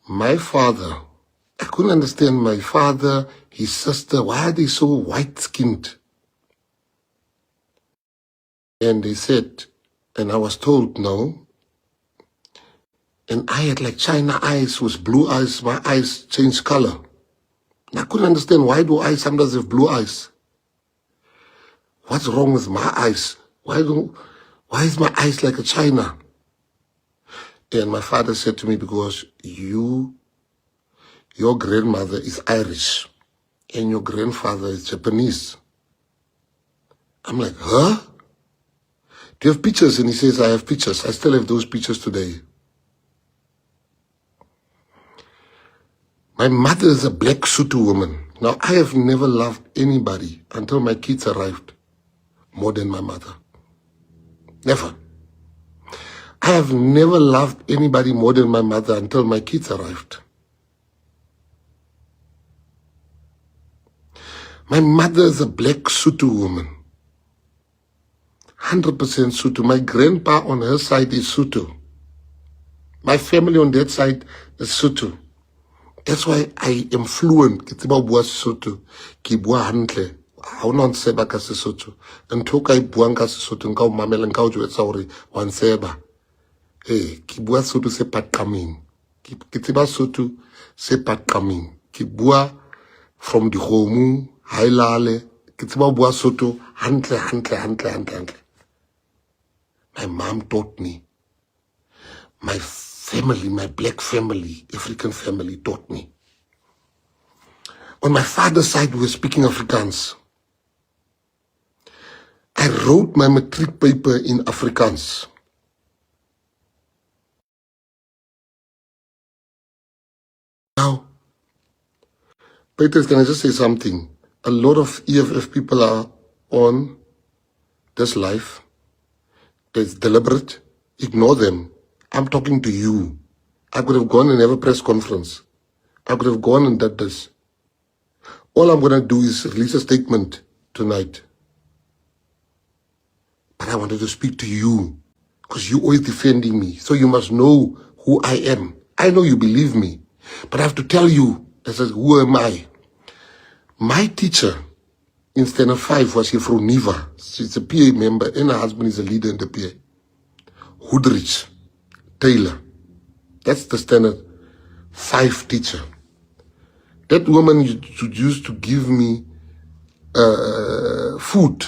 My father, I couldn't understand my father, his sister, why are they so white-skinned? And they said, and I was told no. And I had like China eyes with blue eyes. My eyes changed color. And I couldn't understand, why do I sometimes have blue eyes? What's wrong with my eyes? Why is my eyes like a China? And my father said to me, because your grandmother is Irish and your grandfather is Japanese. I'm like, huh? Do you have pictures? And he says, I have pictures. I still have those pictures today. My mother is a black Sotho woman. Now, I have never loved anybody until my kids arrived more than my mother. Never. I have never loved anybody more than my mother until my kids arrived. My mother is a black Sotho woman. 100% Sotho. My grandpa on her side is Sotho. My family on that side is Sotho. That's why I am fluent. Ke tseba bua Sesotho. Ke bua hantle. Ha ona ntseba ka Sesotho. Ntho ka I buang ka Sesotho nka o mamela nka o jwetsa hore wa ntseba. Ke bua Sotho se paqameng. Ke tseba Sotho se paqameng. Ke bua from dikgomo, hailale. Ke tseba bua Sotho hantle. My mom taught me. My family, my black family, African family taught me. On my father's side, we were speaking Afrikaans. I wrote my matric paper in Afrikaans. Now, Peter, can I just say something? A lot of EFF people are on this life. It's deliberate. Ignore them. I'm talking to you. I could have gone and have a press conference. I could have gone and done this. All I'm going to do is release a statement tonight. But I wanted to speak to you because you're always defending me. So you must know who I am. I know you believe me. But I have to tell you, who am I? My teacher in Standard 5 was here from Niva. She's a PA member and her husband is a leader in the PA. Hoodrich Taylor. That's the Standard 5 teacher. That woman used to give me food